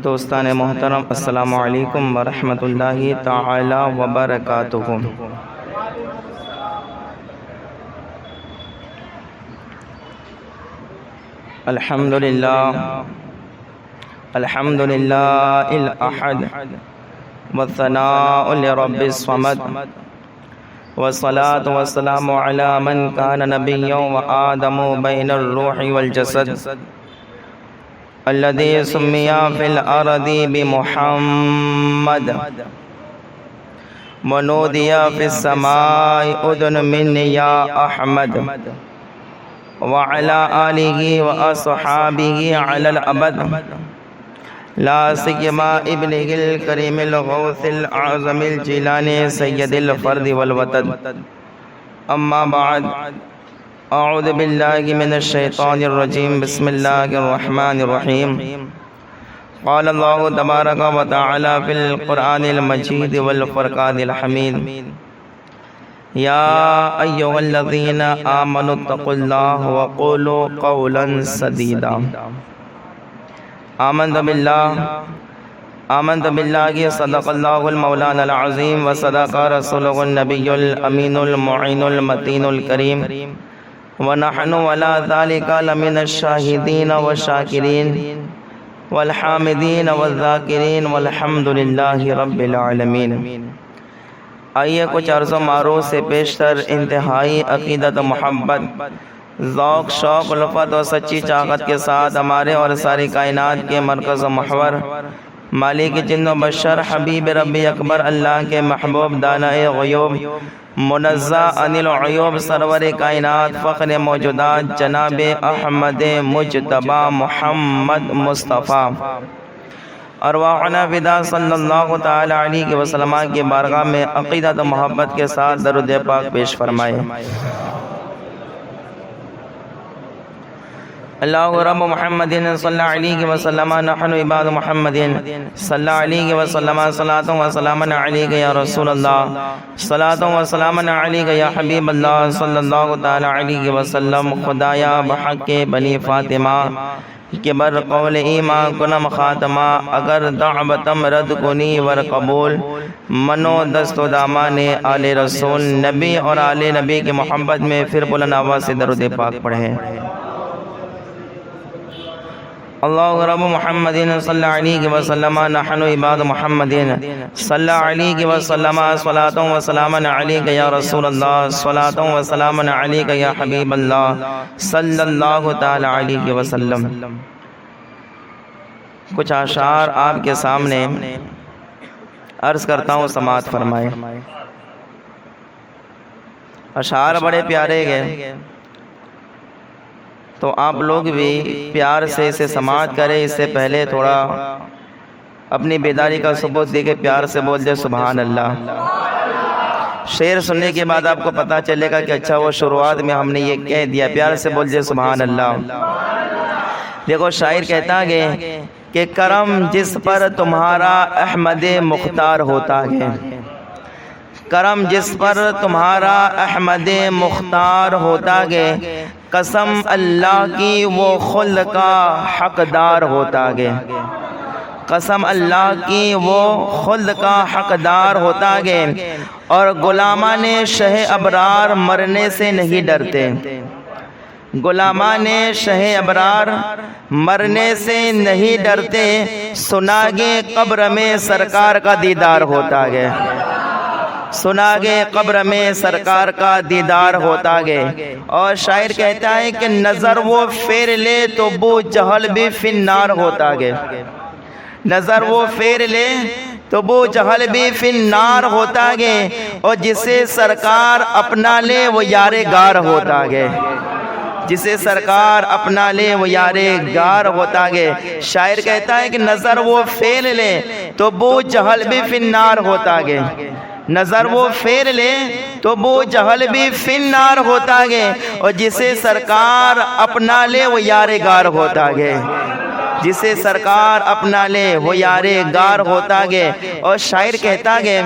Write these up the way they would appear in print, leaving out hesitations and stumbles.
دوستان محترم، السلام علیکم ورحمۃ اللہ تعالی وبرکاتہ۔ الحمد للہ الاحد والثناء لرب الصمد والصلاة والسلام علی من کان نبیا وآدم بین الروح والجسد الذي سمي في الأرض بمحمد ونودي في السماء أذن مني يا أحمد وعلى آله وأصحابه على الأبد لا سيما ابنه الكريم الغوث الأعظم الجيلاني سيد الفرد والوتد، أما بعد، اعوذ باللہ من الشیطان الرجیم، بسم اللہ الرحمن الرحیم۔ قال اللہ تبارک و تعالی فی القرآن المجید والفرقان الحمید، یا ایھا الذین آمنوا اتقوا اللہ وقولوا قولا سدیدا۔ آمنت باللہ صدق اللہ المولانا العظیم وصدق رسولہ النبی الامین المعین المتین الکریم، ونحن ولا ذلك لمن الشاہدین والشاکرین والحامدین والذاکرین والحمد للہ رب العالمین۔ آئیے کچھ عرض و معروض سے پیشتر انتہائی عقیدت و محبت، ذوق، شوق، لفت و سچی چاقت کے ساتھ ہمارے اور ساری کائنات کے مرکز و محور، مالک جن و بشر، حبیب رب اکبر، اللہ کے محبوب، دانہ غیوب، منزہ عن العیوب، سرور کائنات، فخر موجودات، جناب احمد مجتبی محمد مصطفیٰ، ارواحنا فدا صلی اللہ تعالی علیہ وسلم کی بارگاہ میں عقیدت و محبت کے ساتھ درود پاک پیش فرمائے۔ اللہ رب محمد صلی اللہ علیہ وسلم، نحن عباد محمد صلی اللہ علیہ وسلم، صلاۃ و سلام علیک یا رسول اللہ، صلاۃ و سلام علیک یا حبیب اللہ صلی اللہ تعالی علیہ وسلم۔ خدایا بحق بنی فاطمہ کہ بر قول ایمان کنم خاتمہ، اگر دعوتم رد کنی ور قبول، منو دست و دامان آل رسول، نبی اور آل نبی کی محبت میں پھر بلند آواز سے درود پاک پڑھیں۔ اللہ رب محمد صلی اللہ علیہ وسلم، نحن عباد محمد صلی اللہ علیہ وسلم، صلاۃ و سلام علیک یا رسول اللہ، صلاۃ و سلام علیک یا حبیب اللہ صلی اللہ تعالی علیہ وسلم۔ کچھ اشعار آپ کے سامنے عرض کرتا ہوں، سماعت فرمائے۔ اشعار بڑے پیارے گئے، تو آپ لوگ بھی پیار سے اسے سماعت کریں۔ اس سے پہلے تھوڑا اپنی بیداری کا ثبوت دے کے پیار سے بول دے سبحان اللہ۔ شعر سننے کے بعد آپ کو پتہ چلے گا کہ اچھا وہ شروعات میں ہم نے یہ کہہ دیا، پیار سے بول دے سبحان اللہ۔ دیکھو شاعر کہتا ہے کہ کرم جس پر تمہارا احمد مختار ہوتا ہے، کرم جس پر تمہارا احمد مختار ہوتا ہے، قسم اللہ کی وہ خلد کا حقدار ہوتا ہے، قسم اللہ کی وہ خلد کا حقدار ہوتا ہے، اور غلامان شہ ابرار مرنے سے نہیں ڈرتے، غلامان شہ ابرار مرنے سے نہیں ڈرتے، سناگے قبر میں سرکار کا دیدار ہوتا ہے، سناگے قبر میں سرکار کا دیدار ہوتا ہے۔ اور شاعر کہتا ہے کہ نظر وہ پھیر لے تو بو جہل بھی فی النار ہوتا ہے، نظر وہ پھیر لے تو بو جہل بھی فی النار ہوتا ہے، اور جسے سرکار اپنا لے وہ یار گار ہوتا ہے۔ جسے سرکار اپنا لے وہ یار غار ہوتا گے۔ شاعر کہتا ہے کہ نظر وہ پھیر لے تو بو جہل بھی فی النار ہوتا گے، نظر وہ پھیر لے تو بو جہل بھی فی النار ہوتا گے، اور جسے سرکار اپنا لے وہ یار غار ہوتا گے، جسے سرکار اپنا لے وہ یار غار ہوتا گے۔ اور شاعر کہتا گے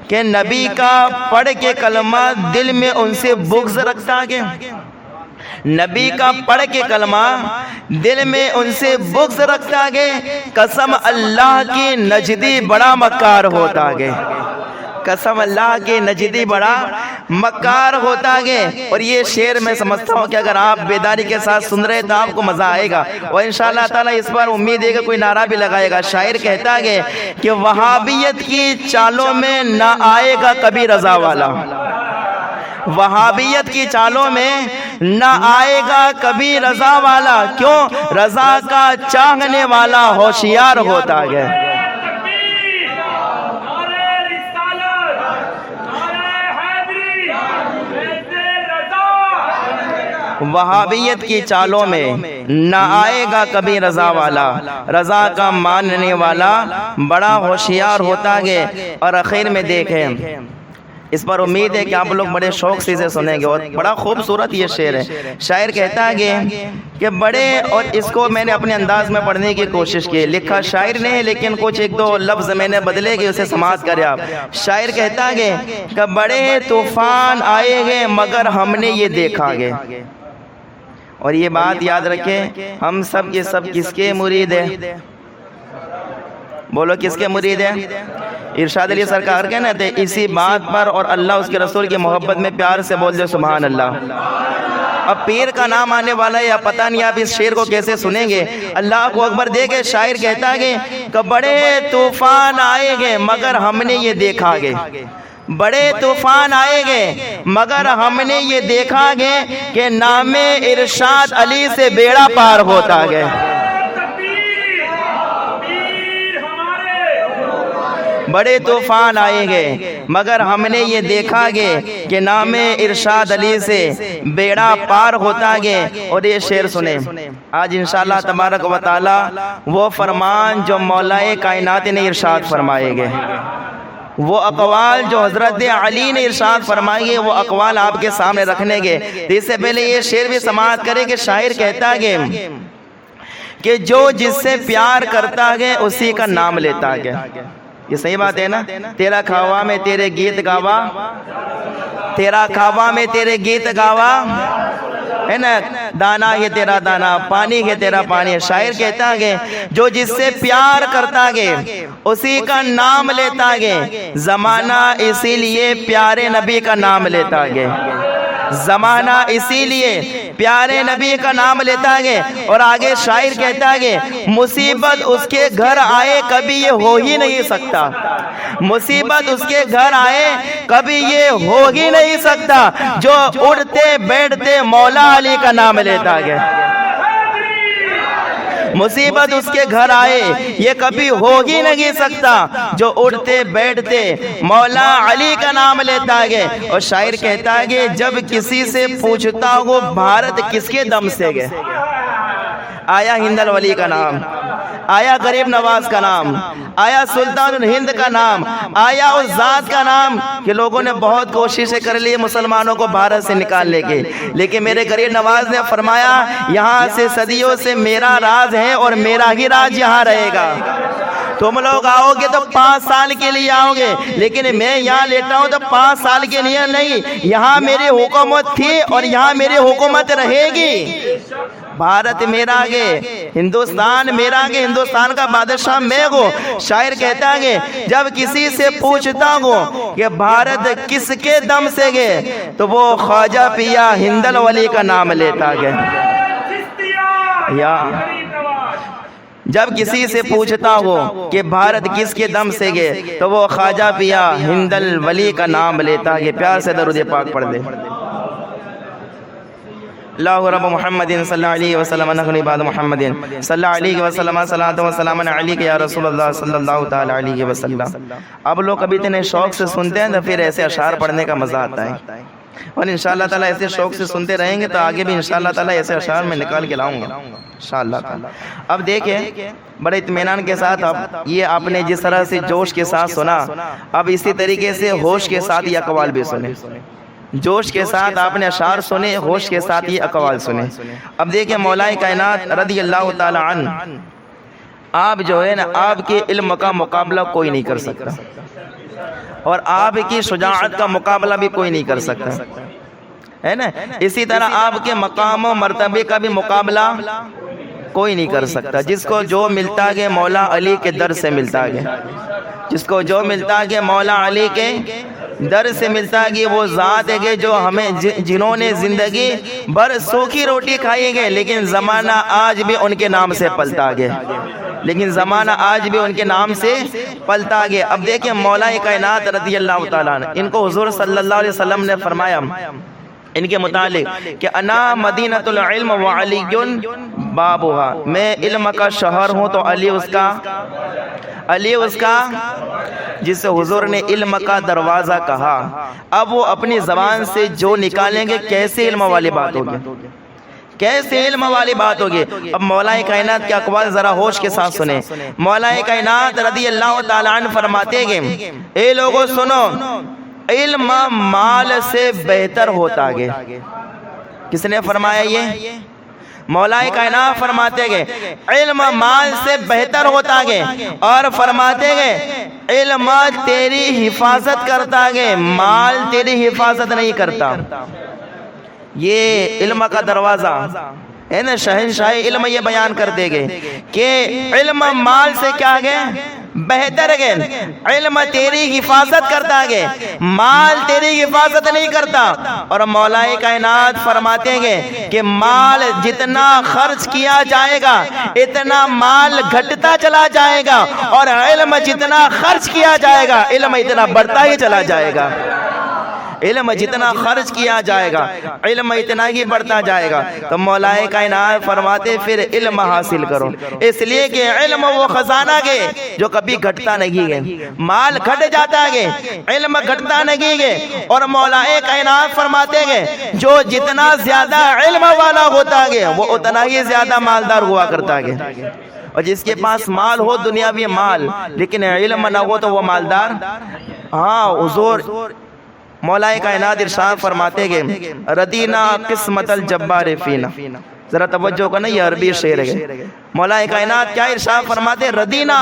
کہ نبی کا پڑھ کے کلمہ دل میں ان سے بغض رکھتا گے، نبی کا پڑھ کے کلمہ دل میں ان سے بغض رکھتا گے، قسم اللہ کی نجدی بڑا مکار ہوتا گے، قسم اللہ کے نجدی بڑا مکار ہوتا گے۔ اور یہ شعر میں سمجھتا ہوں کہ اگر آپ بیداری کے ساتھ سن رہے تو آپ کو مزہ آئے گا، اور انشاءاللہ تعالی اس پر امید ہے کہ کوئی نعرہ بھی لگائے گا۔ شاعر کہتا ہے کہ وہابیت کی چالوں میں نہ آئے گا کبھی رضا والا، وہابیت کی چالوں میں نہ آئے گا کبھی رضا والا، کیوں؟ رضا کا چاہنے والا ہوشیار ہوتا ہے۔ وہابیت کی چالوں میں نہ آئے گا کبھی رضا والا، رضا کا ماننے والا بڑا ہوشیار ہوتا ہے۔ اور اخیر میں دیکھیں، اس پر امید ہے کہ آپ لوگ بڑے شوق سے اسے سنیں گے، اور بڑا خوبصورت یہ شعر ہے۔ شاعر کہتا ہے کہ بڑے، اور اس کو میں نے اپنے انداز میں پڑھنے کی کوشش کی، لکھا شاعر نے ہے لیکن کچھ ایک دو لفظ میں نے بدلے کہ اسے سماعت کرے آپ۔ شاعر کہتا ہے کہ بڑے طوفان آئے گے مگر ہم نے یہ دیکھا گے، اور یہ بات یاد رکھیں، ہم سب کے سب کس کے مرید ہیں؟ بولو کس کے مرید ہیں؟ ارشاد علی سرکار کہنا تھے اسی بات پر اور اللہ اس کے رسول کی محبت میں پیار سے بول دے سبحان اللہ۔ اب پیر کا نام آنے والا ہے یا پتہ نہیں آپ اس شعر کو کیسے سنیں گے، اللہ کو اکبر دے کے شاعر کہتا ہے کہ بڑے طوفان آئے گے مگر ہم نے یہ دیکھا گے، بڑے طوفان آئے گے مگر ہم نے یہ دیکھا گے کہ نام ارشاد علی سے بیڑا پار ہوتا گے۔ بڑے طوفان آئیں گے مگر ہم نے یہ دیکھا گے کہ نام ارشاد علی سے بیڑا پار ہوتا گے۔ اور یہ شعر سنیں، آج انشاءاللہ تبارک و تعالی وہ فرمان جو مولائے کائنات نے ارشاد فرمائے گے، وہ اقوال جو حضرت علی نے ارشاد فرمائے گے، وہ اقوال آپ کے سامنے رکھنے گے۔ اس سے پہلے یہ شعر بھی سماعت کرے کہ شاعر کہتا ہے کہ جو جس سے پیار کرتا ہے اسی کا نام لیتا ہے۔ یہ صحیح بات ہے نا؟ تیرا کھاوا میں تیرے گیت گاوا، تیرا کھاوا میں تیرے گیت گاوا ہے نا، دانا ہے تیرا دانا، پانی ہے تیرا پانی۔ شاعر کہتا ہے جو جس سے پیار کرتا ہے اسی کا نام لیتا ہے، زمانہ اسی لیے پیارے نبی کا نام لیتا ہے، زمانہ اسی لیے پیارے نبی کا نام لیتا ہے۔ اور آگے شاعر کہتا ہے مصیبت اس کے گھر آئے کبھی یہ ہو ہی نہیں سکتا، مصیبت اس کے گھر آئے کبھی یہ ہو ہی نہیں سکتا جو اٹھتے بیٹھتے مولا علی کا نام لیتا ہے۔ مصیبت اس کے گھر آئے یہ کبھی ہو ہی نہیں سکتا جو اٹھتے بیٹھتے مولا علی کا نام لیتا ہے۔ اور شاعر کہتا ہے کہ جب کسی سے پوچھتا ہو بھارت کس کے دم سے گئے، آیا ہندل ولی کا نام، آیا غریب نواز کا نام، آیا سلطان الہند کا نام، آیا اس ذات کا نام کہ لوگوں نے بہت کوششیں کر لی مسلمانوں کو بھارت سے نکالنے کی، لیکن میرے غریب نواز نے فرمایا یہاں سے صدیوں سے میرا راز ہے اور میرا ہی راج یہاں رہے گا۔ تم لوگ آؤ گے تو 5 سال کے لیے آؤ گے، لیکن میں یہاں لیٹا ہوں تو 5 سال کے لیے نہیں، یہاں میری حکومت تھی اور یہاں میری حکومت رہے گی۔ بھارت میرا گے، ہندوستان میرا گے، ہندوستان کا بادشاہ میں ہوں۔ شاعر کہتا ہے جب کسی سے پوچھتا ہوں کہ بھارت کس کے دم سے گے تو وہ خواجہ پیا ہندل ولی کا نام لیتا ہے۔ یا جب کسی سے پوچھتا ہوں کہ بھارت کس کے دم سے گئے تو وہ خواجہ پیا ہندل ولی کا نام لیتا ہے۔ پیار سے درود پاک پڑھ دے۔ اللہ رب محمد صلی اللہ علیہ وسلم نحن عباد محمد صلی اللہ علیہ وسلم صلاۃ و سلام علیک یا رسول اللہ صلی اللہ تعالی علیہ وسلم۔ اب لوگ کبھی اتنے شوق سے سنتے ہیں تو پھر ایسے اشعار پڑھنے کا مزہ آتا ہے۔ اور انشاءاللہ تعالیٰ ایسے شوق سے سنتے رہیں گے تو آگے بھی انشاءاللہ تعالیٰ ایسے اشعار میں نکال کے لاؤں گا انشاءاللہ تعالیٰ۔ اب دیکھیں بڑے اطمینان کے ساتھ، اب یہ آپ نے جس طرح سے جوش کے ساتھ سنا، اب اسی طریقے سے ہوش کے ساتھ یہ اقوال بھی سنیں۔ جوش کے ساتھ آپ نے اشعار سنے، ہوش کے ساتھ یہ اقوال سنے۔ اب دیکھیں مولا کائنات رضی اللہ تعالی عنہ، آپ جو ہے نا، آپ کے علم کا مقابلہ کوئی نہیں کر سکتا، اور آپ کی شجاعت کا مقابلہ بھی کوئی نہیں کر سکتا، ہے نا۔ اسی طرح آپ کے مقام و مرتبے کا بھی مقابلہ کوئی نہیں کر سکتا۔ جس کو جو ملتا ہے مولا علی کے در سے ملتا ہے، جس کو جو ملتا ہے مولا علی کے در سے ملتا ہے، وہ ذات ہے کہ جو ہمیں جنہوں نے زندگی بھر سوکھی روٹی کھائی گئے، لیکن زمانہ آج بھی ان کے نام سے پلتا گیا، لیکن زمانہ آج بھی ان کے نام سے پلتا گیا۔ اب دیکھیں مولا کائنات رضی اللہ تعالیٰ عنہ، ان کو حضور صلی اللہ علیہ وسلم نے فرمایا ان کے متعلق کہ انا مدینۃ العلم وعلی بابھا، میں علم کا شہر ہوں تو علی اس کا جس سے حضور نے علم کا دروازہ کہا۔ اب وہ اپنی زبان سے جو نکالیں گے کیسے علم والی بات ہوگی، کیسے علم والی بات ہوگی۔ اب مولا کائنات کے اقوال ذرا ہوش کے ساتھ سنیں۔ مولا کائنات رضی اللہ تعالیٰ عنہ فرماتے ہیں، اے لوگوں سنو، علم مال سے بہتر ہوتا ہے۔ کس نے فرمایا یہ؟ مولا کائنات فرماتے ہیں علم مال سے بہتر ہوتا ہے، اور فرماتے ہیں علم تیری حفاظت کرتا ہے، مال تیری حفاظت نہیں کرتا۔ یہ علم کا دروازہ ہے نا، شہنشاہ علم یہ بیان کر دے گے کہ علم مال سے کیا ہے بہتر ہے، علم تیری حفاظت کرتا ہے، مال تیری حفاظت نہیں کرتا۔ اور مولا کائنات فرماتے ہیں کہ مال جتنا خرچ کیا جائے گا اتنا مال گھٹتا چلا جائے گا، اور علم جتنا خرچ کیا جائے گا علم اتنا بڑھتا ہی چلا جائے گا۔ علم جتنا خرچ کیا جائے گا علم اتنا ہی بڑھتا جائے گا۔ تو مولا کائنات فرماتے پھر علم حاصل کرو، اس لیے کہ علم وہ خزانہ ہے جو کبھی گھٹتا نہیں ہے۔ مال گھٹ جاتا ہے، علم گھٹتا نہیں ہے۔ اور مولا کائنات فرماتے ہیں جو جتنا زیادہ علم والا ہوتا ہے وہ اتنا ہی زیادہ مالدار ہوا کرتا ہے، اور جس کے پاس مال ہو دنیاوی مال لیکن علم نہ ہو تو وہ مالدار۔ ہاں حضور مولا کائنات ارشاد فرماتے ہیں ردینا قسمت الجبار فینا، ذرا توجہ کرنا، یہ عربی شعر ہے۔ مولا کائنات کیا ارشاد فرماتے ہیں؟ ردینا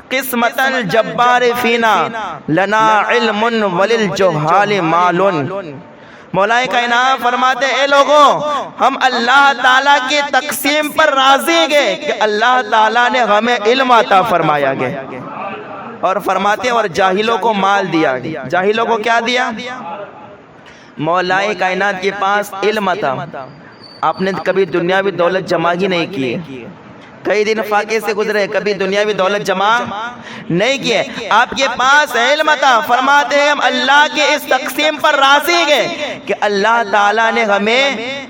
قسمت الجبار فینا لنا علم وللجہال مال۔ مولا کائنات فرماتے ہیں اے لوگوں، ہم اللہ تعالیٰ کی تقسیم پر راضی ہیں کہ اللہ تعالیٰ نے ہمیں علم عطا فرمایا گیا، اور فرماتے اور جاہلوں کو مال دیا گیا۔ جاہلوں کو کیا دیا؟ مولا کائنات کے پاس علم تھا، آپ نے کبھی دنیاوی دولت جمع ہی نہیں کی، کئی دن فاقے سے گزرے، کبھی دنیاوی دولت جمع نہیں کیے، آپ کے پاس علم تھا۔ فرماتے ہیں ہم اللہ کے اس تقسیم پر راضی ہیں کہ اللہ تعالیٰ نے ہمیں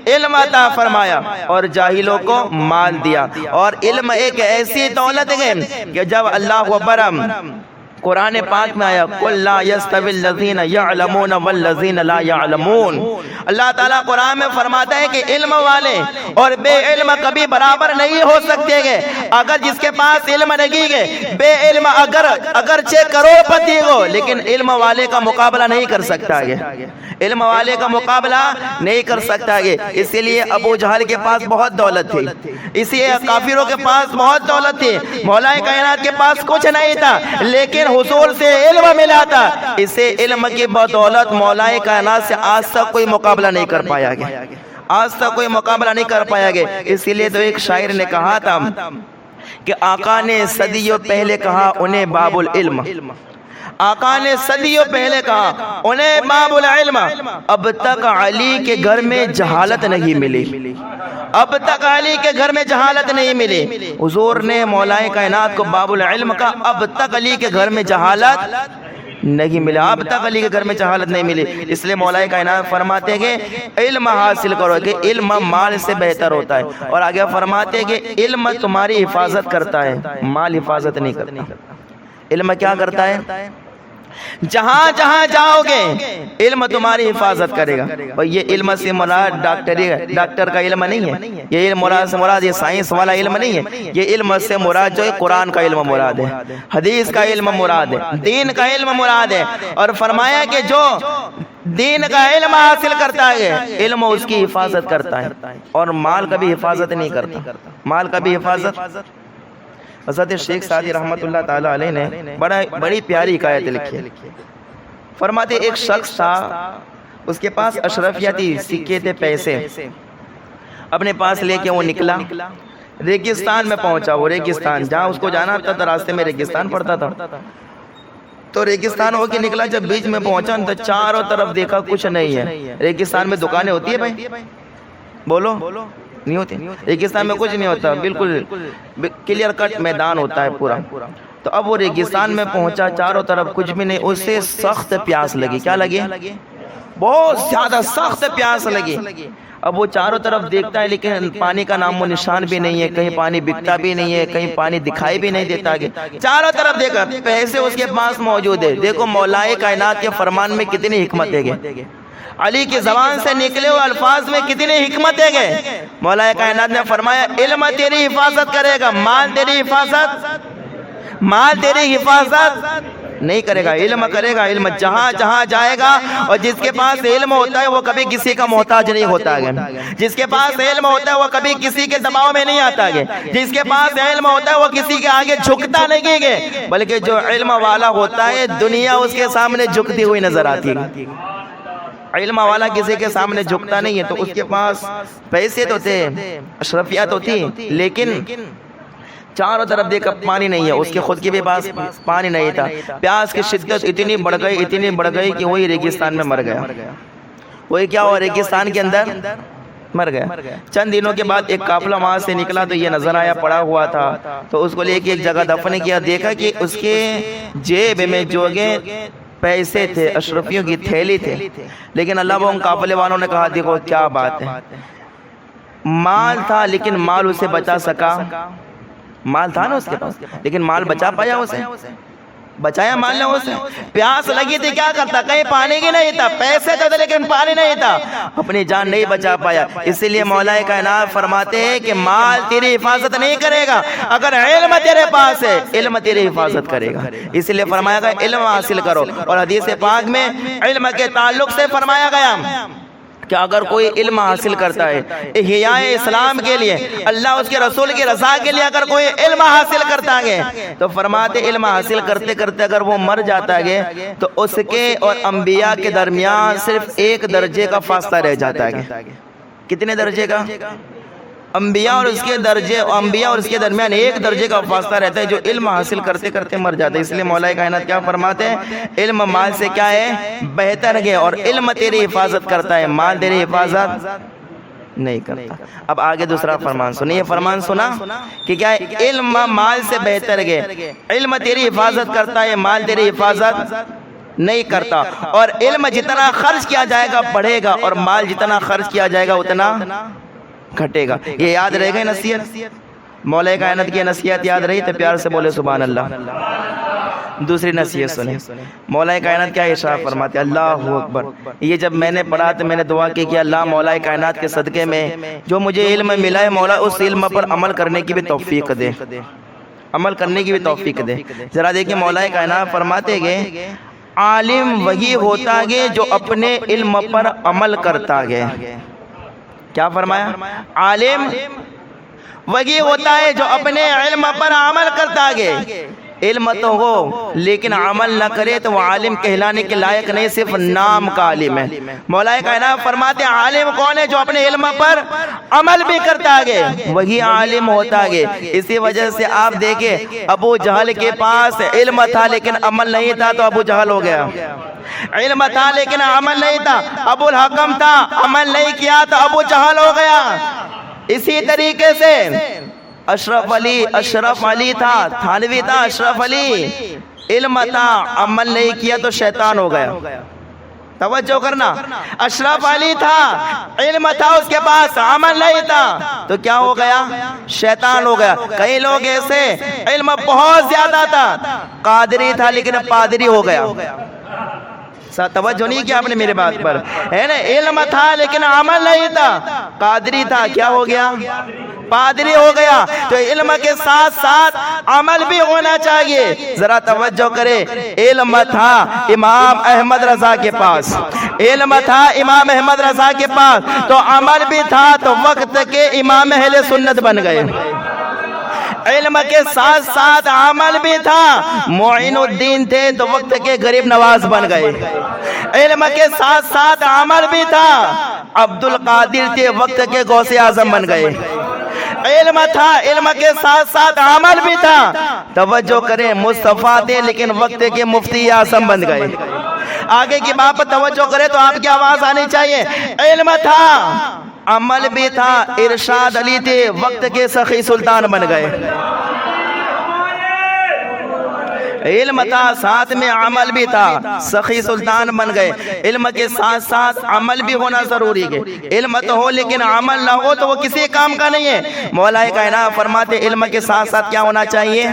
علم عطا فرمایا اور جاہلوں کو مال دیا۔ اور علم ایک ایسی دولت ہے کہ جب اللہ اکبر قرآن پاک میں آیا قُلْ لَا يَسْتَوِي الَّذِينَ يَعْلَمُونَ وَالَّذِينَ لَا يَعْلَمُونَ، اللہ تعالیٰ قرآن میں فرماتا ہے کہ علم والے اور بے علم کبھی برابر نہیں ہو سکتے گے۔ اگر جس کے پاس علم نہیں ہے، بے علم اگرچہ کروڑ پتی ہو لیکن علم والے کا مقابلہ نہیں کر سکتا ہے، علم والے کا مقابلہ نہیں کر سکتا ہے۔ اسی لیے ابو جہل کے پاس بہت دولت تھی، اسی لیے کافروں کے پاس بہت دولت تھی، مولا کائنات کے پاس کچھ نہیں تھا لیکن حضور سے علم ملا تھا۔ اسے علم کی بدولت مولا کائنات سے آج تک کوئی مقابلہ نہیں کر پایا گیا، آج تک کوئی مقابلہ نہیں کر پایا گیا۔ اسی لیے تو ایک شاعر نے کہا تھا کہ آقا نے صدیوں پہلے کہا انہیں باب العلم، آقا نے صدیوں پہلے کہا انہیں باب العلم، اب تک علی کے گھر میں جہالت نہیں ملی، اب تک علی کے گھر میں جہالت نہیں ملی۔ حضور نے مولا کائنات کو باب العلم کا، اب تک علی کے گھر میں جہالت نہیں ملا، اب تک علی کے گھر میں جہالت نہیں ملی۔ اس لیے مولا کائنات فرماتے ہیں کہ علم حاصل کرو، کہ علم مال سے بہتر ہوتا ہے، اور آگے فرماتے ہیں کہ علم تمہاری حفاظت کرتا ہے، مال حفاظت نہیں کرتا۔ علم کیا کرتا ہے؟ جہاں جہاں جاؤ گے علم تمہاری حفاظت کرے گا. اور یہ علم سے مراد ڈاکٹر کا علم نہیں ہے, یہ علم مراد سے مراد یہ سائنس والا علم نہیں ہے, یہ علم سے مراد جو ہے قرآن کا علم مراد ہے, حدیث کا علم مراد ہے, دین کا علم مراد ہے. اور فرمایا کہ جو دین کا علم حاصل کرتا ہے علم اس کی حفاظت کرتا ہے, اور مال کا بھی حفاظت نہیں کرتا, مال کا بھی حفاظت. حضرت شیخ سعدی رحمت اللہ تعالی علیہ نے بڑی پیاری حکایت لکھی ہے. فرماتے ایک شخص تھا, اس کے پاس اشرفیہ تھی, سکے تھے, پیسے اپنے پاس لے کے وہ نکلا, ریگستان میں پہنچا. وہ ریگستان جہاں اس کو جانا تھا, راستے میں ریگستان پڑتا تھا, تو ریگستان ہو کے نکلا. جب بیچ میں پہنچا تو چاروں طرف دیکھا کچھ نہیں ہے. ریگستان میں دکانیں ہوتی ہے بھائی, بولو نہیں ہوتی, ریگستان میں کچھ نہیں ہوتا, بالکل کلیئر کٹ میدان ہوتا ہے پورا. تو اب وہ ریگستان میں پہنچا, چاروں طرف کچھ بھی نہیں. اسے سخت پیاس لگی. کیا لگی؟ بہت زیادہ سخت پیاس لگی. اب وہ چاروں طرف دیکھتا ہے لیکن پانی کا نام و نشان بھی نہیں ہے, کہیں پانی بکتا بھی نہیں ہے, کہیں پانی دکھائی بھی نہیں دیتا. چاروں طرف دیکھا, پیسے اس کے پاس موجود ہے. دیکھو مولائے کائنات کے فرمان میں کتنی حکمت ہے گے, علی کی زبان سے نکلے ہوئے الفاظ میں کتنی حکمت ہے گے. مولا کائنات نے فرمایا علم تیری حفاظت کرے گا, مال تیری حفاظت نہیں کرے گا, علم کرے گا. علم جہاں جہاں جائے گا, اور جس کے پاس علم ہوتا ہے وہ کبھی کسی کا محتاج نہیں ہوتا ہے, جس کے پاس علم ہوتا ہے وہ کبھی کسی کے دباؤ میں نہیں آتا ہے, جس کے پاس علم ہوتا ہے وہ کسی کے آگے جھکتا نہیں ہے, بلکہ جو علم والا ہوتا ہے دنیا اس کے سامنے جھکتی ہوئی نظر آتی ہے. علم والا کسی کے سامنے جھکتا نہیں ہے. تو اس کے پاس پیسے تو تھے, اشرفیہ تو تھی, لیکن چاروں طرف دیکھا پانی نہیں ہے. اس کے خود کے بھی پاس پانی نہیں تھا. پیاس کی شدت اتنی بڑھ گئی کہ وہی ریگستان میں مر گیا. وہی کیا ہوا, ریگستان کے اندر مر گیا. چند دنوں کے بعد ایک قافلہ وہاں سے نکلا تو یہ نظر آیا پڑا ہوا تھا, تو اس کو لے کے ایک جگہ دفن کیا. دیکھا کہ اس کے جیب میں جوگے پیسے تھے, اشرفیوں کی تھیلی تھے, لیکن اللہ وہ ان قافلے والوں نے کہا دیکھو کیا بات ہے, مال تھا لیکن مال اسے بچا سکا. مال تھا نا اس کے پاس, لیکن مال بچا پایا اسے, بچایا مال نے اسے. پیاس لگی تھی, کیا کرتا, کہیں پانی کی نہیں تھا, پیسے تھے لیکن پانی نہیں تھا, اپنی جان نہیں بچا پایا. اسی لیے مولا کائنات فرماتے ہیں کہ مال تیری حفاظت نہیں کرے گا, اگر علم تیرے پاس ہے علم تیری حفاظت کرے گا. اسی لیے فرمایا گیا علم حاصل کرو. اور حدیث پاک میں علم کے تعلق سے فرمایا گیا کہ اگر کوئی علم حاصل کرتا ہے احیاء اسلام کے لیے, اللہ اس کے رسول کی رضا کے لیے اگر کوئی علم حاصل کرتا ہے, تو فرماتے علم حاصل کرتے کرتے اگر وہ مر جاتا ہے تو اس کے اور انبیاء کے درمیان صرف ایک درجے کا فاصلہ رہ جاتا ہے. کتنے درجے کا؟ انبیاء اور اس کے درمیان ایک درجے کا فاصلہ رہتا ہے جو علم حاصل کرتے کرتے مر جاتا ہے. اس لیے مولا کائنات کیا فرماتے ہیں, علم مال سے کیا ہے بہتر ہے, اور علم تیری حفاظت کرتا ہے, مال تیری حفاظت نہیں کرتا. اب آگے دوسرا فرمان سنیے. فرمان سنا کہ کیا ہے, علم مال سے بہتر ہے, علم تیری حفاظت کرتا ہے, مال تیری حفاظت نہیں کرتا. اور علم جتنا خرچ کیا جائے گا بڑھے گا, اور مال جتنا خرچ کیا جائے گا اتنا گھٹے گا. یہ یاد رہے گا نصیحت, مولا کائنات کی نصیحت یاد رہی تو پیار سے بولے سبحان اللہ. دوسری نصیحت سنیں, مولا کائنات کیا ارشاد فرماتے, اللہ اکبر. یہ جب میں نے پڑھا تو میں نے دعا کی کہ اللہ مولا کائنات کے صدقے میں جو مجھے علم ملا ہے مولا اس علم پر عمل کرنے کی بھی توفیق دے, عمل کرنے کی بھی توفیق دے. ذرا دیکھیں مولا کائنات فرماتے گئے عالم وہی ہوتا ہے جو اپنے علم پر عمل کرتا ہے. کیا فرمایا, عالم وہی ہوتا ہے جو اپنے علم پر عمل کرتا ہے. علم تو ہو لیکن عمل نہ کرے تو وہ عالم کہلانے کے لائق نہیں, صرف نام کا عالم ہے. مولا کائنات فرماتے ہیں عالم کون ہے, جو اپنے علم پر عمل بھی کرتا ہے, وہی عالم ہوتا ہے. اسی وجہ سے آپ دیکھیں ابو جہل کے پاس علم تھا لیکن عمل نہیں تھا تو ابو جہل ہو گیا. علم تھا لیکن عمل نہیں تھا, ابو الحکم تھا, عمل نہیں کیا تو ابو جہل ہو گیا. اسی طریقے سے اشرف علی تھا, تھانوی تھا, اشرف علی علم تھا, عمل نہیں کیا تو شیطان ہو گیا. توجہ کرنا، اشرف علی تھا، علم تھا اس کے پاس، عمل نہیں تھا، تو کیا ہو گیا؟ شیطان ہو گیا۔ کئی لوگ ایسے علم بہت زیادہ تھا، قادری تھا لیکن پادری ہو گیا۔ توجہ نہیں کیا آپ نے میرے بات پر، ہے نا؟ علم تھا لیکن عمل نہیں تھا، قادری تھا، کیا ہو گیا؟ پادری ہو گیا۔ تو علم کے ساتھ ساتھ عمل بھی ہونا چاہیے۔ ذرا توجہ کرے، علم تھا امام احمد رضا کے پاس، علم تھا امام احمد رضا کے پاس، تو عمل بھی تھا، تو وقت کے امام اہل سنت بن گئے۔ علم کے ساتھ ساتھ عمل بھی تھا، معین الدین تھے تو وقت کے غریب نواز بن گئے۔ علم کے ساتھ ساتھ عمل بھی تھا، عبد القادر تھے وقت کے غوث اعظم بن گئے۔ علم تھا، علم کے ساتھ ساتھ عمل بھی تھا، توجہ کریں، مصطفیٰ تھے لیکن وقت کے مفتی اعظم بن گئے۔ آگے کی بات پر توجہ کریں تو آپ کی آواز آنی چاہیے۔ علم تھا، عمل بھی تھا، ارشاد علی تھے وقت کے سخی سلطان بن گئے۔ علم تھا، ساتھ میں عمل بھی تھا، سخی سلطان بن گئے۔ علم کے ساتھ ساتھ عمل بھی ہونا ضروری ہے۔ علم تو ہو لیکن عمل نہ ہو تو وہ کسی کام کا نہیں ہے۔ مولا کائنات فرماتے علم کے ساتھ ساتھ کیا ہونا چاہیے؟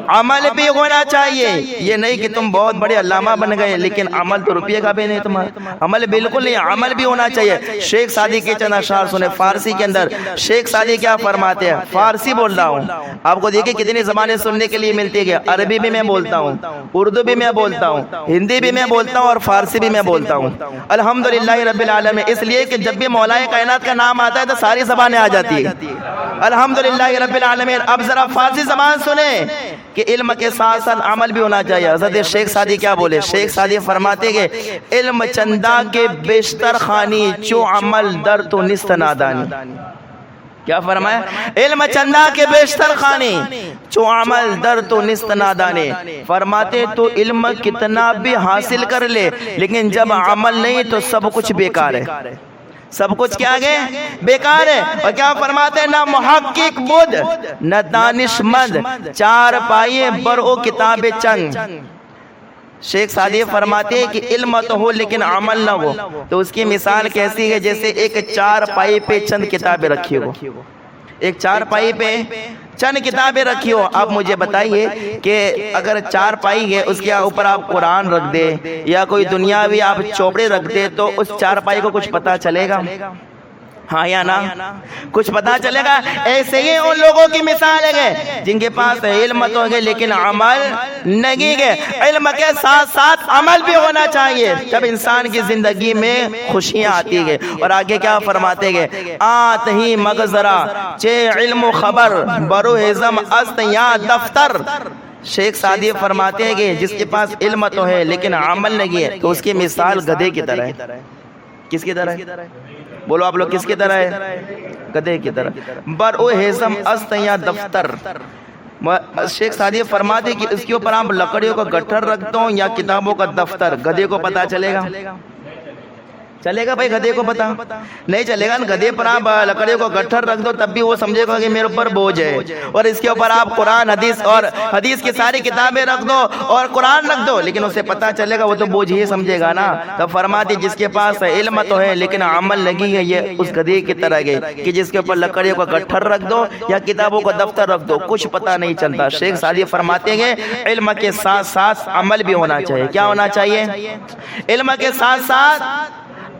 عمل بھی ہونا چاہیے۔ یہ نہیں کہ تم بہت بڑے علامہ بن گئے لیکن عمل تو روپیے کا بھی نہیں تمہارا، عمل بالکل نہیں، عمل بھی ہونا چاہیے۔ شیخ سعدی کے چند اشعار سنے فارسی کے اندر، شیخ سعدی کیا فرماتے ہیں؟ فارسی بول رہا ہوں، آپ کو دیکھیں کتنی زبانیں سننے کے لیے ملتی ہے۔ عربی بھی میں بولتا ہوں، اردو بھی میں بولتا ہوں، ہندی بھی میں بولتا ہوں اور فارسی بھی میں بولتا ہوں، الحمدللہ رب العالمین۔ اس لیے کہ جب بھی مولا کائنات کا نام آتا ہے تو ساری زبانیں آ جاتی ہے، الحمدللہ رب العالمین۔ اب ذرا فارسی زبان سنیں کہ علم کے ساتھ ساتھ عمل بھی ہونا چاہیے۔ حضرت شیخ سعدی کیا بولے؟ شیخ سعدی فرماتے کہ علم چندہ کے بیشتر خانی، چو عمل در تو نست نادانی۔ کیا فرمایا؟ علم چندہ کے بیشتر خانی، چو عمل در تو نست نادانے۔ فرماتے تو علم کتنا بھی حاصل کر لے لیکن جب عمل نہیں تو سب کچھ بیکار ہے، سب کچھ کیا گئے؟ بیکار ہے۔ اور کیا فرماتے ہیں؟ نہ محقق بدھ نہ دانش مند، چار پائے برو کتاب چنگ۔ شیخ سعدی فرماتے ہیں کہ علم تو ہو لیکن عمل نہ ہو تو اس کی مثال کیسی ہے؟ جیسے ایک چار پائی پہ چند کتابیں رکھی ہو، ایک چار پائی پہ چند کتابیں رکھی ہو۔ آپ مجھے بتائیے کہ اگر چار پائی ہے اس کے اوپر آپ قرآن رکھ دے یا کوئی دنیاوی آپ چوپڑے رکھ دے تو اس چار پائی کو کچھ پتا چلے گا؟ ہاں یا نا؟ کچھ پتا چلے گا؟ ایسے ہی ان لوگوں کی مثال ہے جن کے پاس علم تو ہے لیکن عمل نہیں ہے۔ علم کے ساتھ ساتھ عمل بھی ہونا چاہیے، جب انسان کی زندگی میں خوشیاں آتی ہے۔ اور آگے کیا فرماتے ہیں؟ آت ہی مغزرہ چے علم و خبر برو ہزم است یا دفتر۔ شیخ سعدی فرماتے ہیں کہ جس کے پاس علم تو ہے لیکن عمل نہیں ہے تو اس کی مثال گدھے کی طرح ہے۔ کس کی طرح ہے؟ بولو آپ لوگ، کس کی طرح ہے؟ گدھے کی طرح۔ برو ہزم است یا دفتر۔ شیخ سعدی فرماتے کہ اس کے اوپر آپ لکڑیوں کا گٹھر رکھ دو یا کتابوں کا دفتر، گدھے کو پتا چلے گا؟ چلے گا بھائی؟ گدھے کو پتا نہیں چلے گا۔ گدھے پر آپ لکڑیوں کو گٹھر رکھ دو تب بھی وہ سمجھے گا کہ میرے اوپر بوجھ ہے، اور اس کے اوپر آپ قرآن حدیث اور حدیث کی ساری کتابیں رکھ دو اور قرآن رکھ دو لیکن اسے پتا چلے گا وہ تو بوجھ ہی سمجھے گا نا۔ تب فرماتے جس کے پاس علم تو ہے لیکن عمل نہیں ہے یہ اس گدھے کی طرح ہے کہ جس کے اوپر لکڑیوں کا گٹھر رکھ دو یا کتابوں کا دفتر رکھ دو، کچھ پتا نہیں چلتا۔ شیخ سعدی فرماتے ہیں علم کے ساتھ ساتھ عمل بھی ہونا چاہیے۔ کیا ہونا چاہیے؟ علم کے ساتھ ساتھ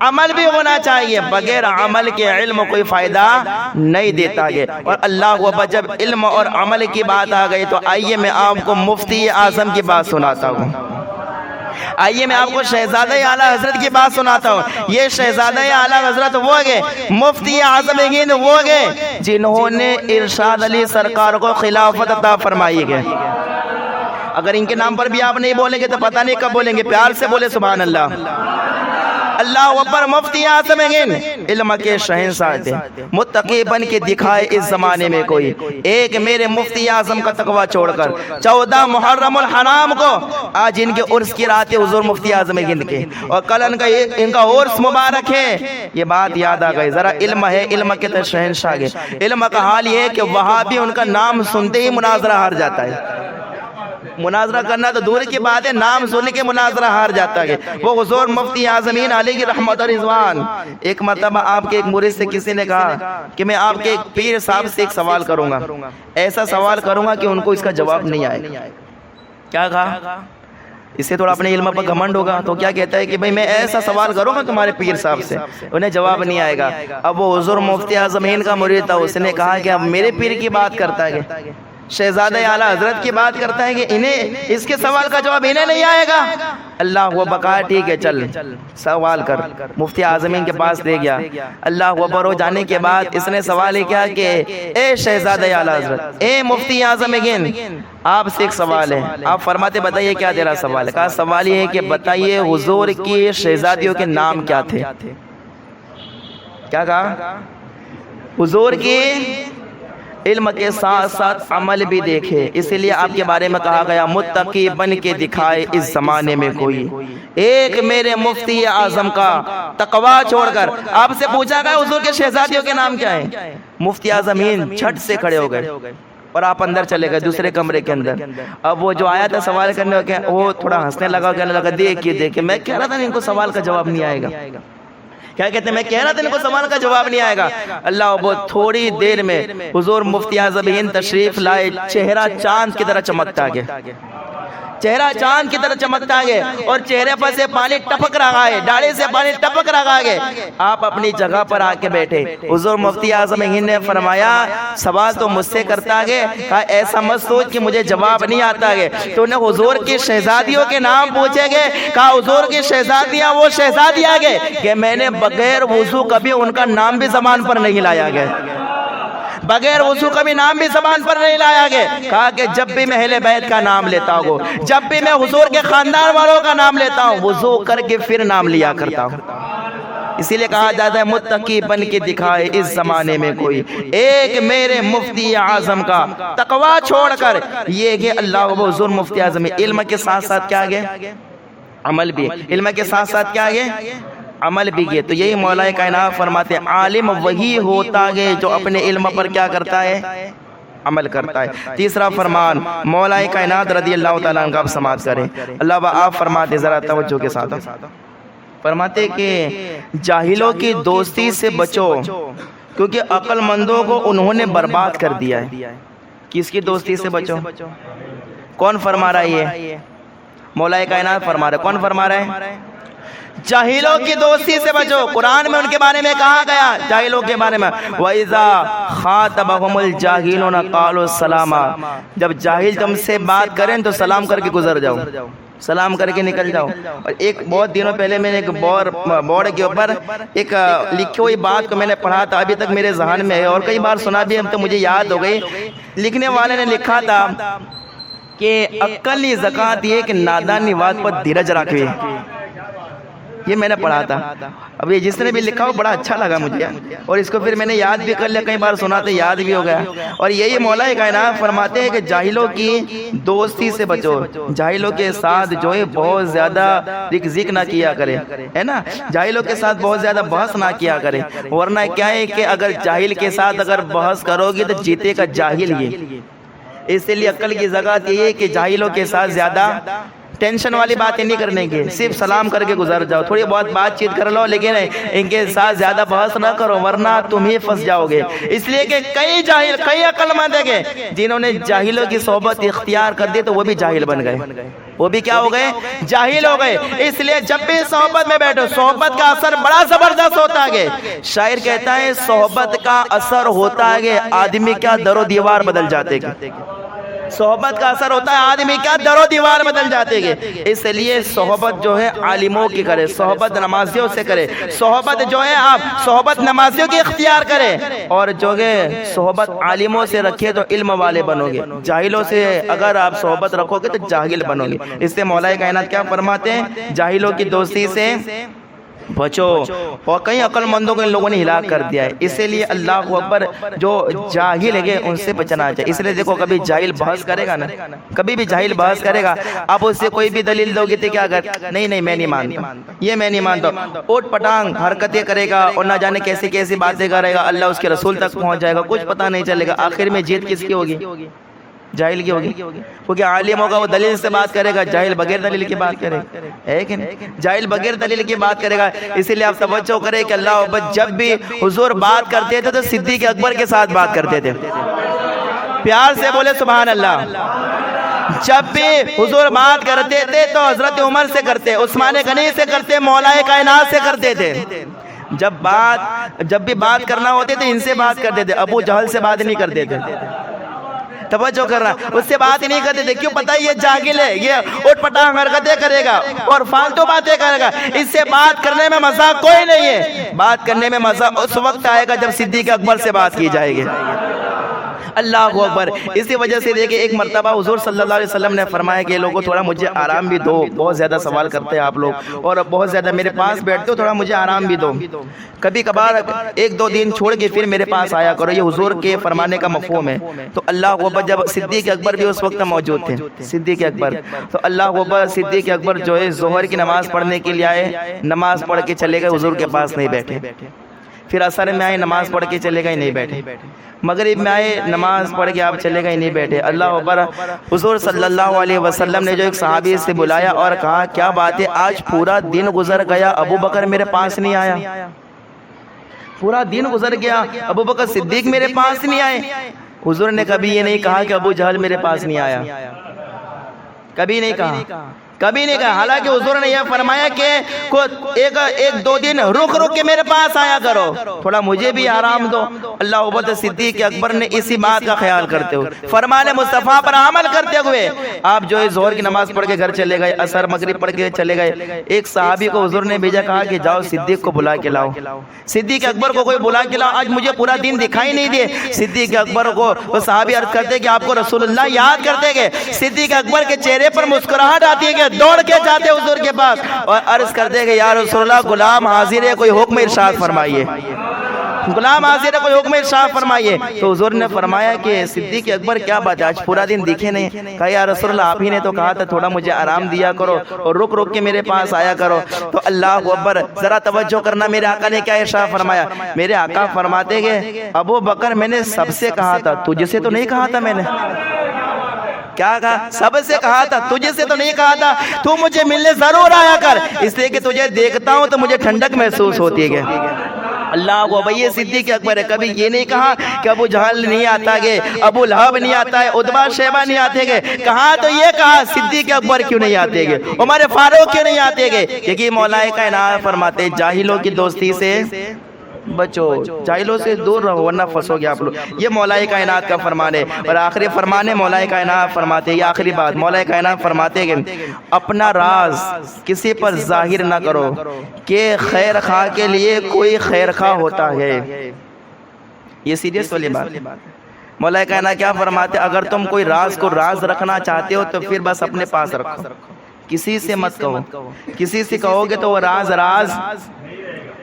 عمل بھی ہونا چاہیے، بغیر عمل کے علم کوئی فائدہ نہیں دیتا ہے۔ اور اللہ اکبر، جب علم اور عمل کی بات آ گئی تو آئیے میں آپ کو مفتی اعظم کی بات سناتا ہوں، آئیے میں آپ کو شہزادہ اعلیٰ حضرت کی بات سناتا ہوں۔ یہ شہزادہ اعلیٰ حضرت وہ گئے، مفتی اعظم ہند وہ گئے جنہوں نے ارشاد علی سرکار کو خلافت عطا فرمائی ہے۔ اگر ان کے نام پر بھی آپ نہیں بولیں گے تو پتہ نہیں کب بولیں گے، پیار سے بولے سبحان اللہ۔ اللہ اکبر، مفتی اعظم ہند علم کے شہنشاہ تھے، متقی بن کے دکھائے اس زمانے میں کوئی ایک میرے مفتی اعظم کا تقوی چھوڑ کر۔ 14 محرم الحرام کو آج ان کے عرس کی رات ہے حضور مفتی اعظم ہند کے، اور کل ان کا عرس مبارک ہے۔ یہ بات یاد آ گئی، ذرا علم ہے، علم کے تو شہنشاہ ہے۔ علم کا حال یہ ہے کہ وہاں بھی ان کا نام سنتے ہی مناظرہ ہار جاتا ہے، مناظرہ کرنا تو دور کی بات ہے، نام سن کے مناظرہ ہار جاتا ہے۔ وہ حضور مفتی اعظمین علیہ رحمت و رضوان، ایک مرتبہ آپ کے ایک مرید سے کسی نے کہا کہ میں آپ کے ایک پیر صاحب سے ایک سوال کروں گا، ایسا سوال کروں گا کہ ان کو اس کا جواب نہیں آئے گا۔ کیا کہا؟ اس سے تھوڑا اپنے علم پر گھمنڈ ہوگا، تو کیا کہتا ہے کہ بھئی میں ایسا سوال کروں گا تمہارے پیر صاحب سے، انہیں جواب نہیں آئے گا۔ اب وہ حضور مفتی اعظمین کا مرید تھا، اس نے کہا کہ اب میرے پیر کی بات کرتا ہے، شہزادہ اعلیٰ حضرت کی بات کرتا ہے کہ انہیں اس کے سوال کا جواب انہیں نہیں آئے گا۔ اللہ وہ بقا ٹھیک ہے چل سوال کر، مفتی اعظمین کے پاس لے گیا۔ اللہ اکبر ہو جانے کے بعد اس نے سوال یہ کیا کہ اے شہزادہ اعلیٰ حضرت، اے مفتی اعظمین، آپ سے ایک سوال ہے۔ آپ فرماتے بتائیے کیا تیرا سوال ہے؟ کہا سوال یہ ہے کہ بتائیے حضور کی شہزادیوں کے نام کیا تھے؟ کیا کہا؟ حضور کی علم کے ساتھ ساتھ عمل بھی دیکھے، اسی لیے آپ کے بارے میں کہا گیا متقی بن کے دکھائے اس زمانے میں کوئی ایک میرے مفتی اعظم کا تقوی چھوڑ کر۔ آپ سے پوچھا گیا حضور کے شہزادیوں کے نام کیا ہیں؟ مفتی اعظمین جھٹ سے کھڑے ہو گئے اور آپ اندر چلے گئے دوسرے کمرے کے اندر۔ اب وہ جو آیا تھا سوال کرنے وہ تھوڑا ہنسنے لگا، کہنے لگا دیکھیے میں کہہ رہا تھا ان کو سوال کا جواب نہیں آئے گا۔ کیا کہتے ہیں؟ میں کہہ رہا تھا ان کو سوال کا جواب نہیں آئے گا۔ اللہ وہ تھوڑی دیر میں حضور مفتی اعظمین تشریف لائے، چہرہ چاند کی طرح چمکتا گیا، چہرہ چاند کی طرح چمکتا گیا اور چہرے پر سے پانی ٹپک رہا ہے، داڑھی سے پانی ٹپک رہا ہے۔ آپ اپنی جگہ پر آ کے بیٹھے۔ حضور مفتی اعظمین نے فرمایا سوال تو مجھ سے کرتا ہے، کہا ایسا مت سوچ کہ مجھے جواب نہیں آتا ہے، تو نے حضور کی شہزادیوں کے نام پوچھے گے؟ کہا حضور کی شہزادیاں وہ شہزادیاں گے کہ میں نے بغیر وضو کبھی ان کا نام بھی زبان پر نہیں لایا گیا، بغیر وضو کا بھی نام بھی زبان پر نہیں لایا گیا۔ کہا کہ جب بھی میں اہل بیت کا نام لیتا ہوں، جب بھی میں حضور کے خاندان والوں کا نام لیتا ہوں، وضو کر کے پھر نام لیا کرتا ہوں۔ اسی لیے کہا جاتا ہے متقی بن کے دکھائے اس زمانے میں کوئی ایک میرے مفتی اعظم کا تقوی چھوڑ کر۔ یہ کہ اللہ و حضور مفتی اعظم علم کے ساتھ ساتھ کیا گئے؟ عمل بھی۔ علم کے ساتھ ساتھ کیا گئے؟ عمل بھی گئے۔ تو یہی مولا کائنات فرماتے ہیں عالم وہی ہوتا ہے جو اپنے علم پر کیا کرتا ہے؟ عمل کرتا ہے۔ تیسرا فرمان مولا کائنات رضی اللہ تعالیٰ عنہ کا آپ سماعت کریں۔ اللہ آپ فرماتے ذرا توجہ کے ساتھ، فرماتے کہ جاہلوں کی دوستی سے بچو کیونکہ عقل مندوں کو انہوں نے برباد کر دیا ہے۔ کس کی دوستی سے بچو؟ کون فرما رہا ہے؟ یہ مولا کائنات فرما رہا ہے۔ کون فرما رہا ہے؟ جاہلوں کی دوستی سے بچو۔ قرآن میں ان کے بارے میں کہا گیا جاہلوں کے بارے میں وَإِذَا خَاطَبَهُمُ الْجَاهِلُونَ قَالُوا سَلَامًا، جب جاہل تم سے بات کریں تو سلام کر کے گزر جاؤ، سلام کر کے نکل جاؤ۔ اور ایک بہت دنوں پہلے میں نے ایک بورڈ کے اوپر ایک لکھی ہوئی بات کو میں نے پڑھا تھا، ابھی تک میرے ذہن میں ہے اور کئی بار سنا بھی تو مجھے یاد ہو گئی۔ لکھنے والے نے لکھا تھا کہ عقل نی زکات یہ کہ نادانی بات پر دھیرج رکھے، یہ میں نے پڑھا تھا۔ اب یہ جس نے بھی لکھا ہو بڑا اچھا لگا مجھے اور اس کو پھر میں نے یاد بھی کر لیا، کئی بار سنا تو یاد بھی ہو گیا۔ اور یہی مولا کائنات فرماتے ہیں کہ جاہلوں کی دوستی سے بچو، جاہلوں کے ساتھ جو ہے بہت زیادہ ذکر نہ کیا کرے، ہے نا، جاہلوں کے ساتھ بہت زیادہ بحث نہ کیا کرے، ورنہ کیا ہے کہ اگر جاہل کے ساتھ اگر بحث کرو گی تو جیتے کا جاہل ہی۔ اس لیے عقل کی زکات یہ ہے کہ جاہلوں کے ساتھ زیادہ ٹینشن والی باتیں نہیں کرنے کی، صرف سلام کر کے گزر جاؤ، تھوڑی بہت بات چیت کر لو لیکن ان کے ساتھ زیادہ بحث نہ کرو ورنہ تم ہی پھنس جاؤ گے۔ اس لیے کہ کئی جاہل، کئی عقل مند ہیں جنہوں نے جاہلوں کی صحبت اختیار کر دی تو وہ بھی جاہل بن گئے، وہ بھی کیا ہو گئے؟ جاہل ہو گئے۔ اس لیے جب بھی صحبت میں بیٹھو صحبت کا اثر بڑا زبردست ہوتا ہے۔ شاعر کہتا ہے صحبت کا اثر ہوتا ہے آدمی کیا در و دیوار بدل جاتے گے، صحبت کا اثر ہوتا ہے آدمی کیا در و دیوار بدل جاتے گے۔ اس لیے صحبت جو ہے عالموں کی کرے، صحبت نمازیوں سے کرے، صحبت جو ہے آپ صحبت نمازیوں کی اختیار کرے اور جو ہے صحبت عالموں سے رکھے تو علم والے بنو گے، جاہلوں سے اگر آپ صحبت رکھو گے تو جاہل بنو گے۔ اس سے مولا کائنات کیا فرماتے ہیں؟ جاہلوں کی دوستی سے بچو، اور کئی عقل مندوں کو ان لوگوں نے ہلاک کر دیا ہے۔ اسی لیے اللہ اکبر جو جاہل ہے ان سے بچنا چاہیے۔ اس لیے دیکھو کبھی جاہل بحث کرے گا نا، کبھی بھی جاہل بحث کرے گا، آپ اس سے کوئی بھی دلیل دو گے تو کیا کر نہیں میں نہیں مانتا، یہ میں نہیں مانتا، اوٹ پٹانگ حرکتیں کرے گا اور نہ جانے کیسی کیسی باتیں کرے گا، اللہ اس کے رسول تک پہنچ جائے گا، کچھ پتہ نہیں چلے گا، آخر میں جیت کس کی ہوگی؟ جاہل کی ہوگی؟ کیونکہ عالم ہوگا وہ دلیل سے بات کرے گا، جاہل بغیر دلیل کی بات کرے گا، ہے کہ نہیں؟ جاہل بغیر دلیل کی بات کرے گا۔ اسی لیے آپ توجہ کریں کہ اللہ اکبر، جب بھی حضور بات کرتے تھے تو صدیق اکبر کے ساتھ بات کرتے تھے۔ پیار سے بولے سبحان اللہ۔ جب بھی حضور بات کرتے تھے تو حضرت عمر سے کرتے، عثمان غنی سے کرتے، مولا کائنات سے کرتے تھے۔ جب بھی بات کرنا ہوتے تھے ان سے بات کرتے تھے، ابو جہل سے بات نہیں کرتے تھے۔ توجہ کر رہا، اس سے بات نہیں کرتے تھے، کیوں؟ پتہ یہ جاہل ہے، یہ اٹھ پٹانگ حرکتیں کرے گا اور فالتو باتیں کرے گا، اس سے بات کرنے میں مزہ کوئی نہیں ہے۔ بات کرنے میں مزہ اس وقت آئے گا جب صدیق اکبر سے بات کی جائے گی۔ اللہ اکبر۔ اسی وجہ سے دیکھیں ایک مرتبہ حضور صلی اللہ علیہ وسلم نے فرمایا کہ لوگوں تھوڑا مجھے آرام بھی دو، بہت زیادہ سوال کرتے ہیں آپ لوگ اور بہت زیادہ میرے پاس بیٹھتے ہو، تھوڑا مجھے آرام بھی دو، کبھی کبھار ایک دو دن چھوڑ کے پھر میرے پاس آیا کرو، یہ حضور کے فرمانے کا مفہوم ہے۔ تو اللہ اکبر، جب صدیق اکبر بھی اس وقت موجود تھے، صدیق اکبر، تو اللہ اکبر، صدیق اکبر جو ہے ظہر کی نماز پڑھنے کے لیے آئے، نماز پڑھ کے چلے گئے، حضور کے پاس نہیں بیٹھے۔ پھر عصر میں آئے، نماز پڑھ کے چلے گئے، نہیں بیٹھے۔ مغرب میں آئے، نماز پڑھ کے آپ چلے گئے، نہیں بیٹھے۔ اللہ اکبر۔ حضور صلی اللہ علیہ وسلم نے جو ایک صحابی سے بلایا اور کہا کیا بات ہے، آج پورا دن گزر گیا، ابو بکر میرے پاس نہیں آیا، پورا دن گزر گیا، ابو بکر صدیق میرے پاس نہیں آئے۔ حضور نے کبھی یہ نہیں کہا کہ ابو جہل میرے پاس نہیں آیا، کبھی نہیں کہا، کبھی نہیں کہا۔ حالانکہ حضور نے یہ فرمایا کہ ایک دو دن رک کے میرے پاس آیا کرو، تھوڑا مجھے بھی آرام دو۔ اللہ اکبر۔ صدیق اکبر نے اسی بات کا خیال کرتے ہوئے، فرمان مصطفیٰ پر عمل کرتے ہوئے آپ جو ہے ظہر کی نماز پڑھ کے گھر چلے گئے، عصر مغرب پڑھ کے چلے گئے۔ ایک صحابی کو حضور نے بھیجا، کہا کہ جاؤ صدیق کو بلا کے لاؤ۔ صدیق اکبر کو کوئی بلا کے لاؤ، آج مجھے پورا دن دکھائی نہیں دیے۔ صدیق اکبر کو وہ صحابی عرض کرتے کہ آپ کو رسول اللہ یاد کرتے گئے۔ صدیق اکبر کے چہرے پر مسکراہٹ آتی ہے کہ دوڑ کے جاتے حضور کے پاس اور عرض کرتے کہ یا رسول اللہ غلام حاضر ہے، کوئی حکم ارشاد فرمائیے، غلام حاضر ہے، کوئی حکم ارشاد فرمائیے۔ تو حضور نے فرمایا کہ صدیق اکبر کیا بات ہے، آج پورا دن دکھے نہیں۔ کہا یا رسول اللہ آپ ہی نے تو کہا تھا تھوڑا مجھے آرام دیا کرو اور رک کے میرے پاس آیا کرو۔ تو اللہ اکبر، ذرا توجہ کرنا، میرے آقا نے کیا ارشاد فرمایا؟ میرے آقا فرماتے کہ ابو بکر میں نے سب سے کہا تھا، تجھ سے تو نہیں کہا تھا میں نے۔ کیا کہا؟ سب سے کہا تھا، تجھے سے تو نہیں کہا تھا، تو مجھے ملنے ضرور آیا کر، اس لیے کہ تجھے دیکھتا ہوں تو مجھے ٹھنڈک محسوس ہوتی ہے۔ اللہ کو بھئی صدیق اکبر ہے، کبھی یہ نہیں کہا کہ ابو جہل نہیں آتا گے، ابو لہب نہیں آتا ہے، عتبہ شیبہ نہیں آتے گے، کہا تو یہ کہا صدیق اکبر کیوں نہیں آتے گے، عمر فاروق کیوں نہیں آتے گے، کیونکہ مولا کائنات فرماتے جاہلوں کی دوستی سے بچو، جاہلوں سے دور رہو ورنہ پھنسو گے آپ لوگ۔ یہ مولا کائنات کا فرمان ہے۔ اور آخری فرمان ہے مولا کائنات فرماتے، یہ آخری بات مولا کائنات فرماتے کہ اپنا راز کسی پر ظاہر نہ کرو کہ خیر خواہ کے لیے کوئی خیر خواہ ہوتا ہے۔ یہ سیریس والی بات ہے۔ مولا کائنات کیا فرماتے؟ اگر تم کوئی راز کو راز رکھنا چاہتے ہو تو پھر بس اپنے پاس رکھو، کسی سے مت کہو، کسی سے کہو گے تو وہ راز راز۔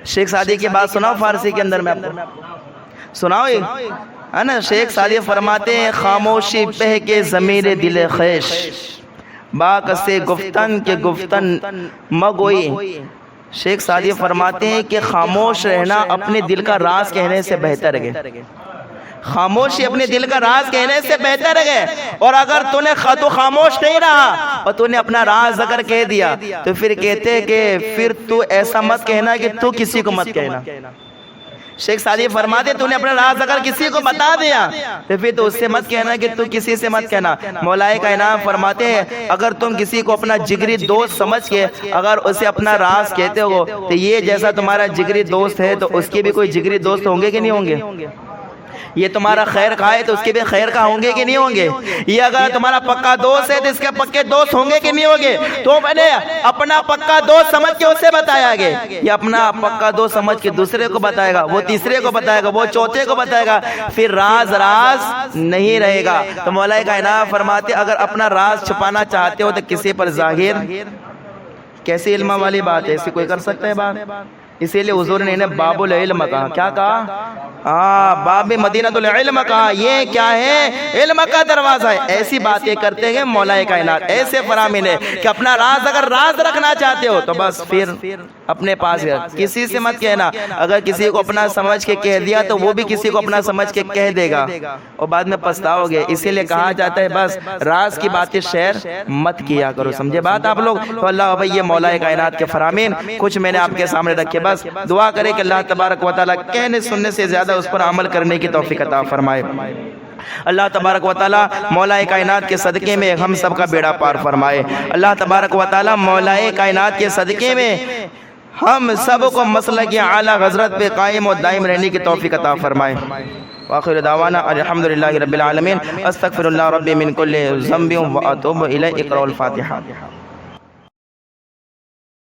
شیخ سعدی کی بات سناؤ فارسی کے اندر میں آپ کو سناؤ، ہے نا؟ شیخ سعدی فرماتے ہیں خاموشی بہ کے ضمیر دل خیش، باک سے گفتن کے گفتن مگوئی۔ شیخ سعدی فرماتے ہیں کہ خاموش رہنا اپنے دل کا راز کہنے سے بہتر ہے، خاموشی اپنے دل کا راز کہنے سے بہتر ہے۔ اور اگر تو خاموش نہیں رہا اور تو نے اپنا راز اگر کہہ دیا تو پھر کہتے کہ پھر تو ایسا مت کہنا کہ تو کسی کو مت کہنا۔ شیخ سعدی فرماتے تو نے اپنا راز اگر کسی کو بتا دیا تو پھر تو اس سے مت کہنا کہ تو کسی سے مت کہنا۔ مولا کائنات فرماتے ہیں اگر تم کسی کو اپنا جگری دوست سمجھ کے اگر اسے اپنا راز کہتے ہو تو یہ جیسا تمہارا جگری دوست ہے تو اس کے بھی کوئی جگری دوست ہوں گے کہ نہیں ہوں گے؟ یہ تمہارا خیر خواہ ہے تو اس کے بھی خیر خواہ ہوں گے کہ نہیں ہوں گے؟ یہ اگر تمہارا پکا دوست ہے تو اس کے پکے دوست ہوں گے کہ نہیں ہوں گے؟ تو میں نے اپنا پکا دوست سمجھ کے اسے بتایا گے، یہ اپنا پکا دوست سمجھ کے دوسرے کو بتائے گا، وہ تیسرے کو بتائے گا، وہ چوتھے کو بتائے گا، پھر راز راز نہیں رہے گا۔ تو مولا کائنات فرماتے اگر اپنا راز چھپانا چاہتے ہو تو کسی پر ظاہر، کیسی علم والی بات ہے، ایسی کوئی کر سکتا ہے بات؟ اسی لیے حضور نے انہیں باب العلم کہا. کیا کہا؟ باب مدینۃ العلم کہا. یہ کیا ہے؟ علم کا دروازہ ہے. ایسی باتیں کرتے ہیں مولا کائنات، ایسے فرامین ہے کہ اپنا راز اگر راز رکھنا چاہتے ہو تو بس پھر اپنے پاس کسی سے مت کہنا. اگر کسی کو اپنا سمجھ کے کہہ دیا تو وہ بھی کسی کو اپنا سمجھ کے کہہ دے گا اور بعد میں پچھتاؤ گے. اسی لیے کہا جاتا ہے بس راز کی باتیں شیئر مت کیا کرو. سمجھے بات آپ لوگ؟ تو اللہ بھائی یہ مولا کائنات کے فرامین کچھ میں نے آپ کے سامنے رکھے. بس دعا کرے کہ اللہ تبارک و تعالیٰ کہنے سننے سے زیادہ اس پر عمل کرنے کی توفیق عطا فرمائے. اللہ تبارک و تعالیٰ مولا کائنات کے صدقے میں ہم سب کا بیڑا پار فرمائے. اللہ تبارک و تعالیٰ مولا کائنات کے صدقے میں ہم سب کو مسلک اعلیٰ حضرت پہ قائم و دائم رہنے کی توفیق عطا فرمائے. وآخر دعوانا الحمدللہ رب العالمین. استغفر اللہ ربی من کل ذنب و اتوب الیہ. اقرأوا الفاتحہ.